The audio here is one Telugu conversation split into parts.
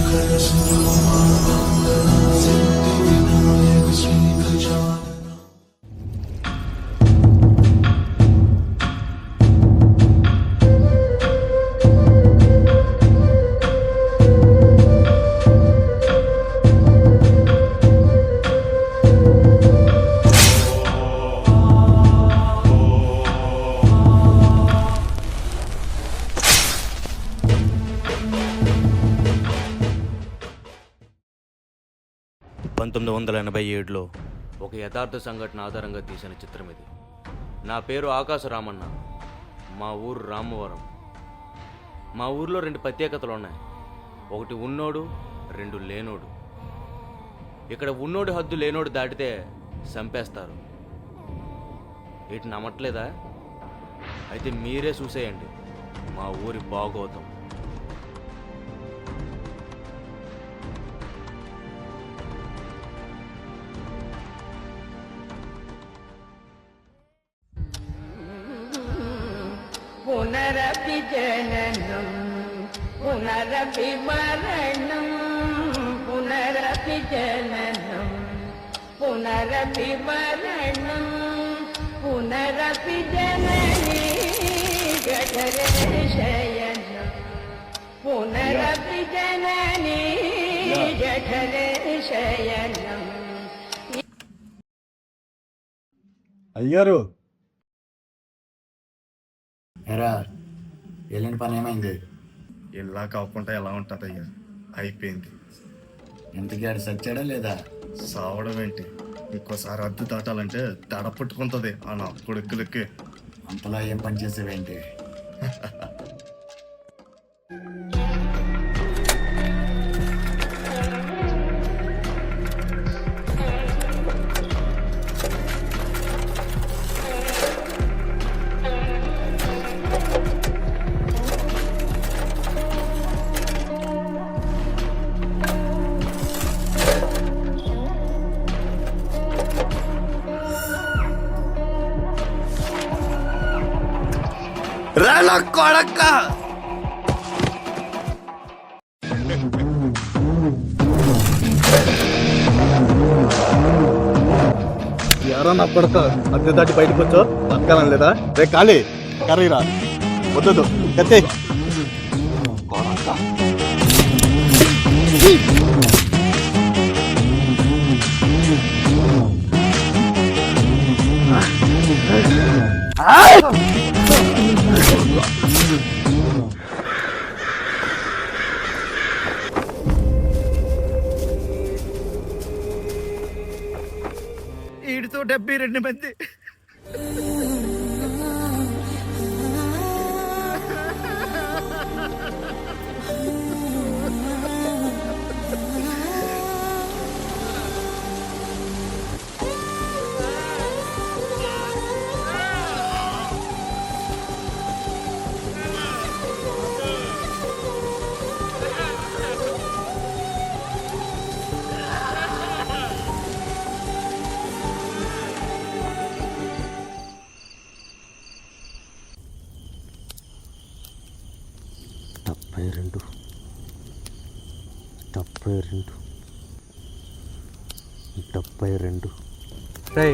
(1987) ఒక యథార్థ సంఘటన ఆధారంగా తీసిన చిత్రం ఇది. నా పేరు ఆకాశ రామన్న. మా ఊరు రామవరం. మా ఊర్లో 2 ప్రత్యేకతలు ఉన్నాయి. ఒకటి ఉన్నోడు, 2 లేనోడు. ఇక్కడ ఉన్నోడు హద్దు లేనోడు దాటితే చంపేస్తారు. వీటిని నమ్మట్లేదా? అయితే మీరే చూసేయండి మా ఊరి బాగోతం. పునరపి జననం పునరపి మరణం పునరపి జననం పునరపి మరణం పునరపి జననీ జఠరే శయనం పునరపి జననీ జఠరే శయనం. అయ్యారు ఎరా వెళ్ళిన పని ఏమైంది? ఇలా కాకుండా ఎలా ఉంటుంది అయ్యా? అయిపోయింది. ఇంతకీ ఆడు సచ్చాడా లేదా? సావడం ఏంటి, ఇంకోసారి అద్దు దాటాలంటే దడ పుట్టుకుంటుంది ఆ నా కొడుకులకి. అంతలా ఏం పని చేసేవేంటి? కొడక ఎవరో నా కొడక అద్దె దాటి బయటకు వచ్చో బతకాలని లేదా? రే ఖాళీ కర్రీరా వద్దు కత్తే. ఈడితో 72 మంది. రే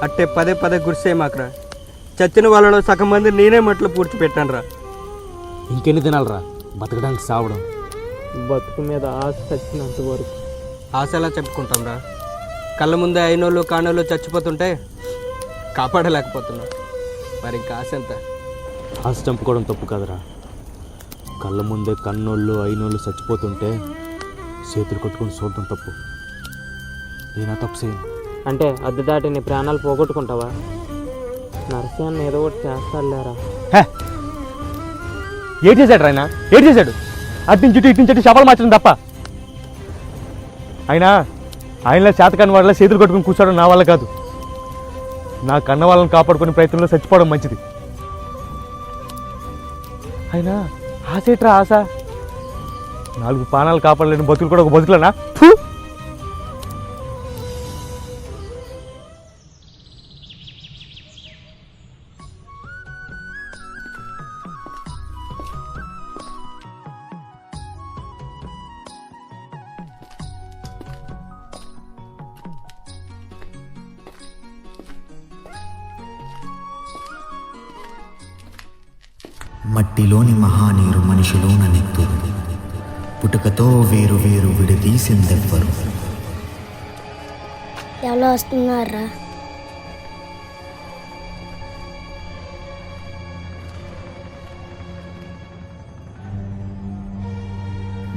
అట్టే పదే గుర్సే మాకురా. చచ్చిన వాళ్ళలో సగం మంది నేనే మట్లో పూడ్చిపెట్టాను రా. ఇంకెన్ని తినాలరా బతకడానికి సావడం? బతుకు మీద ఆశ చచ్చినంత వరకు. ఆశ ఎలా చెప్పుకుంటాం రా? కళ్ళ ముందే అయినోళ్ళు కానోళ్ళు చచ్చిపోతుంటే కాపాడలేకపోతున్నా. మరి ఇంకా ఆశ ఎంత? ఆశ చంపుకోవడం తప్పు కదరా. కళ్ళ ముందే కన్నోళ్ళు అయినోళ్ళు చచ్చిపోతుంటే చేతులు కొట్టుకొని చూడడం తప్పు. నేనా తప్పు చేయను అంటే అద్దె దాటి నీ ప్రాణాలు పోగొట్టుకుంటావా? నరసింహన్ ఏదో ఒకటి చేస్తాడులేరా. ఏం చేశాడు ఆయన? ఏం చేశాడు? అట్టించుటి ఇట్టించటి చేపలు మార్చడం తప్ప. అయినా ఆయనలా చేతకాని వాళ్ళ చేతులు కొట్టుకుని కూర్చోవడం నా వల్ల కాదు. నా కన్న వాళ్ళని కాపాడుకునే ప్రయత్నంలో చచ్చిపోవడం మంచిది. అయినా ఆశ ఏట్రా ఆశ? 4 ప్రాణాలు కాపాడలేని బతుకులు కూడా ఒక బతుకులనా? మట్టిలోని మహానీరు మనిషిలోన నెత్తు పుట్టుకతో వేరు వేరు విడదీసిందెవ్వరు. ఎలా వస్తున్నారా?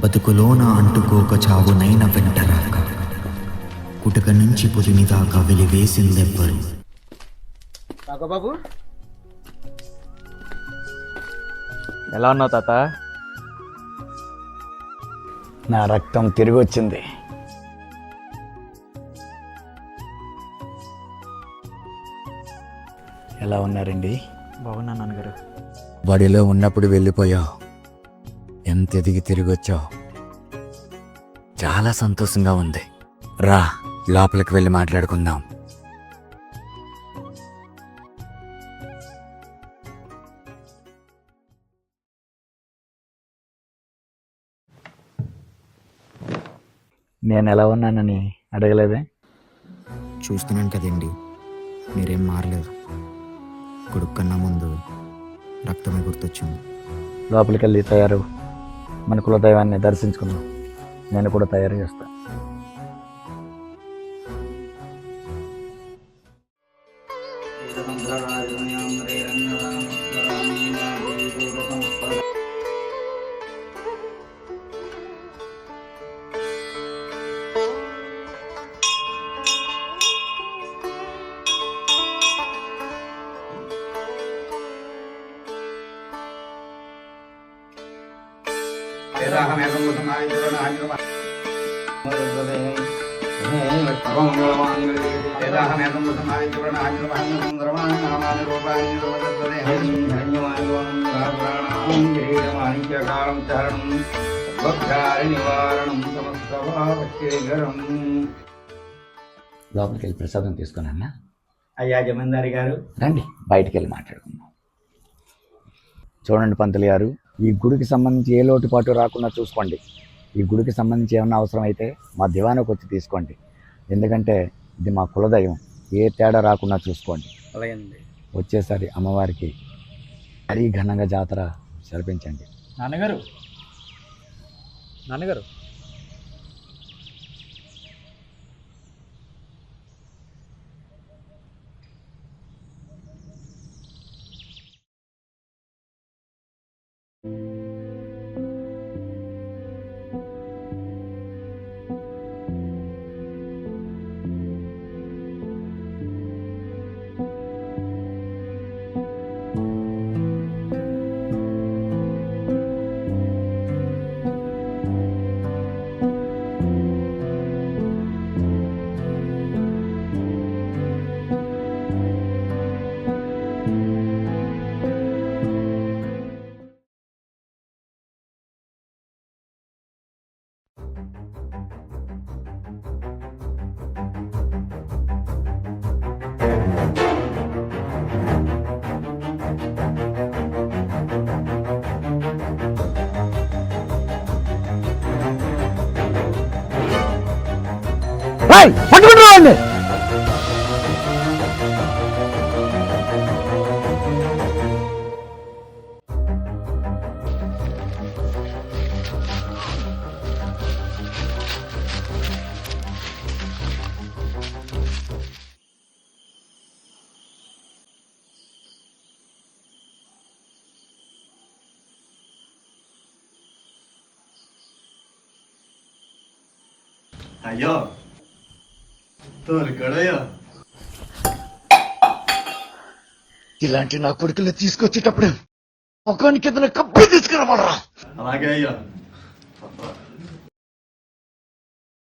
బతుకులోన అంటుకోక చావునైన వెంటరాక పుట్టుక నుంచి పురిమి దాకా వెలివేసిందెవ్వరు. బాబు ఎలా ఉన్నావు తాత? నా రక్తం తిరిగి వచ్చింది. ఎలా ఉన్నారండి? బాగున్నా నాన్నగారు. బడిలో ఉన్నప్పుడు వెళ్ళిపోయావు, ఎంత ఎదిగి తిరిగి వచ్చావు. చాలా సంతోషంగా ఉంది. రా, లోపలికి వెళ్ళి మాట్లాడుకుందాం. నేను ఎలా ఉన్నానని అడగలేదే? చూస్తున్నాను కదండి, మీరేం మారలేదు. కొడుకు కన్నా ముందు రక్తమే గుర్తొచ్చింది. లోపలికి వెళ్ళి తయారు, మన కులదైవాన్ని దర్శించుకుందాం. నేను కూడా తయారు చేస్తాను. లోపలికి వెళ్ళి ప్రసాదం తీసుకున్నా. అయ్యా జమీందారి గారు, రండి, బయటికి వెళ్ళి మాట్లాడుకుందాం. చూడండి పంతులు గారు, ఈ గుడికి సంబంధించి ఏ లోటుపాటు రాకుండా చూసుకోండి. ఈ గుడికి సంబంధించి ఏమన్నా అవసరం అయితే మా దివానికి వచ్చి తీసుకోండి. ఎందుకంటే ఇది మా కులదైవం, ఏ తేడా రాకుండా చూసుకోండి. అలాగేనండి. వచ్చేసరి అమ్మవారికి మరీ ఘనంగా జాతర జరిపించండి. నాన్నగారు నాన్నగారు పట్టుకుంటున్నాండి. అయ్యో తోలుకడయ్యా, ఇలాంటి నా కొడుకులు తీసుకొచ్చేటప్పుడు ముఖానికి ఏదైనా కప్పి తీసుకురావాలరా. అలాగే అయ్యా.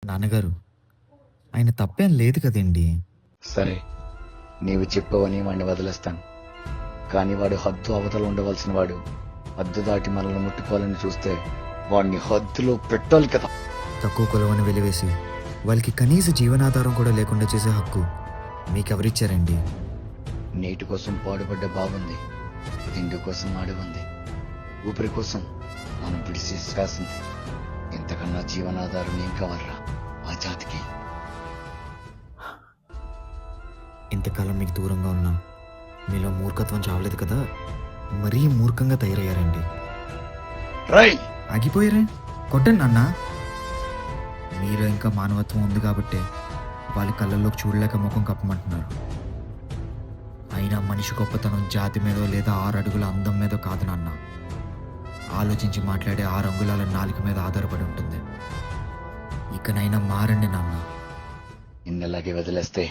నాన్నగారు, ఆయన తప్పేం లేదు కదండి. సరే, నీవు చెప్పవని వాడిని వదిలేస్తాను. కానీ వాడు హద్దు అవతల ఉండవలసిన వాడు హద్దు దాటి మనల్ని ముట్టుకోవాలని చూస్తే వాడిని హద్దులో పెట్టాలి కదా. తక్కువ కొలవని వెలివేసి వాళ్ళకి కనీస జీవనాధారం కూడా లేకుండా చేసే హక్కు మీకెవరిచ్చారండి? నీటి కోసం పాడుపడ్డ బాగుంది, తిండి కోసం అడుగుంది, ఊపిరి కోసం మనం పిడిసి శ్వాసింది. ఇంతకన్నా జీవనాధారం ఏం కావాలరా ఆ జాతికి? ఇంతకాలం మీకు దూరంగా ఉన్నా మీలో మూర్ఖత్వం చావలేదు కదా. మరీ మూర్ఖంగా తయారయ్యారండి. రై ఆగిపోయారే, కొట్టండి నాన్న. మీలో ఇంకా మానవత్వం ఉంది కాబట్టే వాళ్ళ కళ్ళల్లోకి చూడలేక ముఖం కప్పమంటున్నారు. అయినా మనిషి గొప్పతనం జాతి మీదో లేదా 6 అడుగుల అందం మీదో కాదు నాన్న. ఆలోచించి మాట్లాడే 6 అంగుళాల నాలుక మీద ఆధారపడి ఉంటుంది. ఇకనైనా మారండి నాన్న. నిన్నలాగే వదిలేస్తే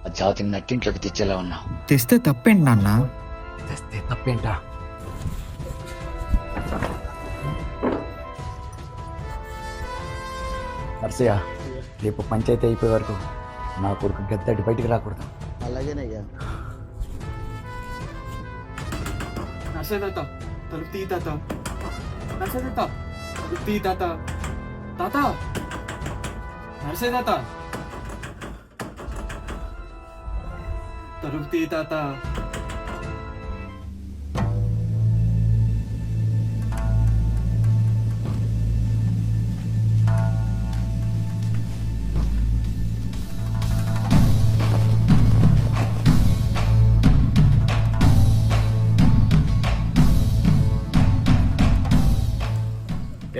ఆ జాతిని నట్టింట్లోకి తెచ్చేలా ఉన్నావు. తెస్తే తప్పేంటి నాన్న? తెస్తే తప్పేంటా? నర్సయ్య, రేపు పంచాయతీ అయిపోయే వరకు నా కొడుకు గద్దటి బయటికి రాకూడదు. అలాగేనయ్యా. నర్సయ్య తాత, తలుపు తీ తాత. నర్సయ్య తాత, తలుపు తీ తాత. తాత, నర్సయ్య తాత, తలుపు తీ తాత.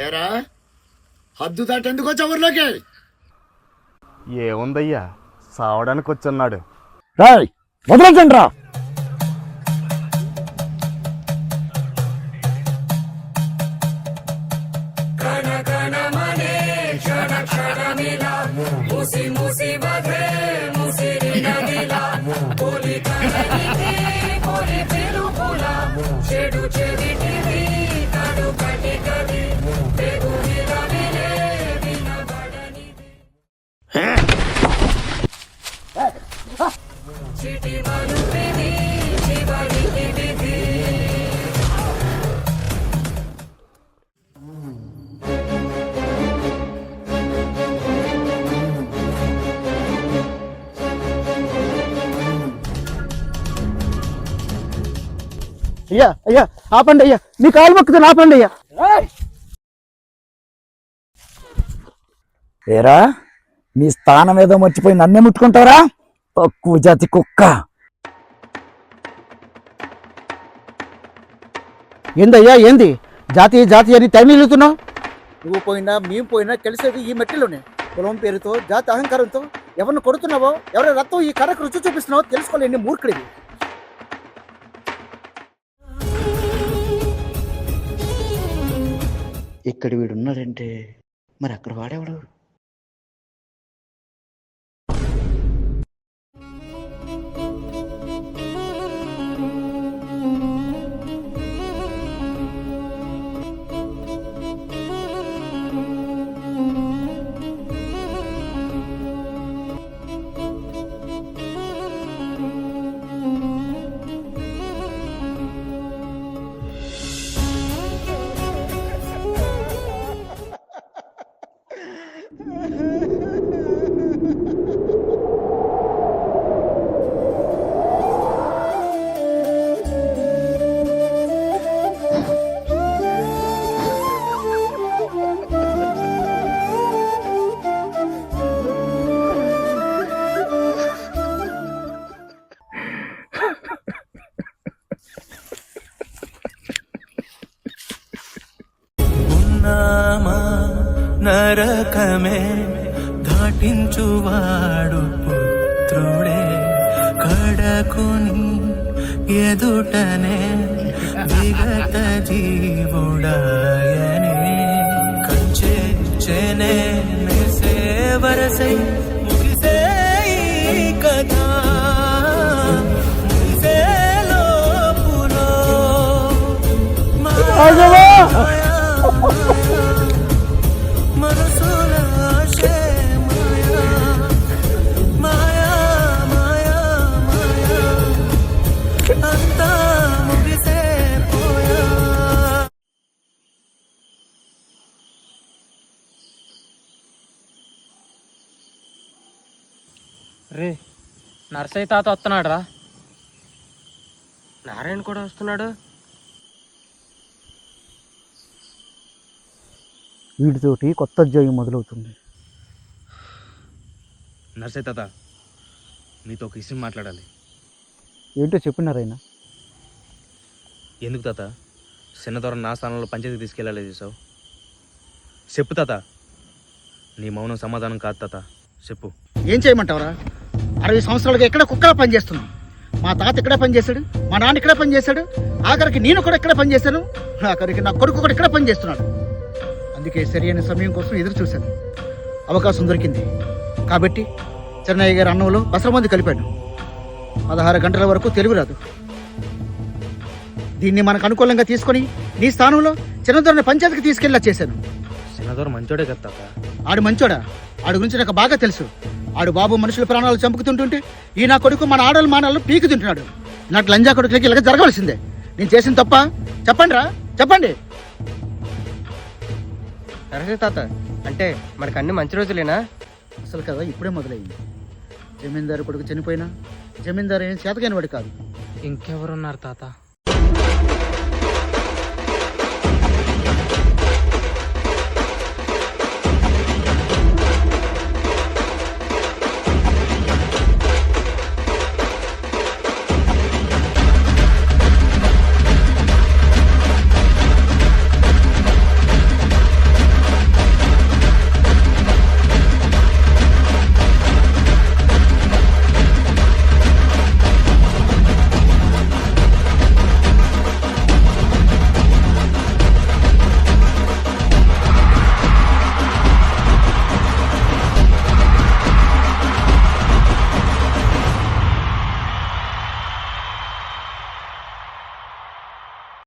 ఏరా, హద్దు దాటెందుకు వచ్చావు ఊర్లోకి? ఏముందయ్యా, సావడానికి వచ్చున్నాడు. రాయ్ వదలండి రా. అయ్యా అయ్యా, ఆపండి అయ్యా, మీ కాలు మొక్కుతాను, ఆపండి అయ్యా. ఏరా, మీ స్థానం ఏదో మర్చిపోయి నన్నే ముట్టుకుంటారా? తక్కువ జాతి కుక్క. ఏందయ్యా, ఏంది జాతి జాతి అని తమిళుతున్నావు? నువ్వు పోయినా మేము పోయినా కలిసేది ఈ మట్టిలోనే. కులం పేరుతో జాతి అహంకారంతో ఎవరిని కొడుతున్నావో, ఎవరి రక్తం ఈ కర్రకు రుచి చూపిస్తున్నావో తెలుసుకోలేని మూర్ఖుడివి. ఇక్కడ వీడున్నాడంటే మరి అక్కడ వాడేవాడు? నరకమే ఘాటించువాడు పుత్రుడే, కడకుని ఎదుటనే విగత జీవుడాయనే. కంచెనే సేవరసై ముగిసే ఈ కథ, ముగిసే లోపులో మనసుల ఆశే మాయా మాయా మాయా మాయా, అంతా ముగిసే పోయా. రే, నర్సయ్య తాత వస్తున్నాడు రా. నారాయణ కూడా వస్తున్నాడు. వీటితోటి కొత్త అధ్యాయం మొదలవుతుంది. నర్సయ్య తాత, మీతో ఒక విషయం మాట్లాడాలి. ఏంటో చెప్పినారైనా? ఎందుకు తాత చిన్నదొర నా స్థానంలో పంచాయతీకి తీసుకెళ్ళాలి చేసావు? చెప్పు తాత. నీ మౌనం సమాధానం కాదు తాత, చెప్పు. ఏం చేయమంటావురా? 60 సంవత్సరాలుగా ఎక్కడ కుక్కలా పనిచేస్తున్నాం. మా తాత ఇక్కడే పనిచేశాడు, మా నాన్న ఇక్కడే పనిచేశాడు, ఆఖరికి నేను కూడా ఇక్కడే పనిచేశాను, ఆఖరికి నా కొడుకు కూడా ఇక్కడే పనిచేస్తున్నాడు. అందుకే సరైన సమయం కోసం ఎదురు చూశాను. అవకాశం దొరికింది కాబట్టి చెన్నయ్య గారి అన్నంలో బసరమంది కలిపాను. 16 గంటల వరకు తెలివి రాదు. దీన్ని మనకు అనుకూలంగా తీసుకొని నీ స్థానంలో చిన్నదొరని పంచాయతీకి తీసుకెళ్ళా చేశాను. చిన్నదొర మంచోడే కదా తాత. ఆడు మంచోడా? ఆడి గురించి నాకు బాగా తెలుసు. ఆడు బాబు మనుషుల ప్రాణాలు చంపుకుతుంటుంటే ఈ నా కొడుకు మన ఆడల మానాలు పీకు తింటున్నాడు. నాకు లంజా కొడుకులకి ఇలాగ జరగవలసిందే. నేను చేసిన తప్ప చెప్పండి రా, చెప్పండి. నరసే తాత, అంటే మనకు అన్ని మంచి రోజులేనా? అసలు కదా ఇప్పుడే మొదలైంది. జమీందారు కొడుకు చనిపోయినా జమీందారు ఏం చేతగాని వాడు కాదు. ఇంకెవరున్నారు తాత?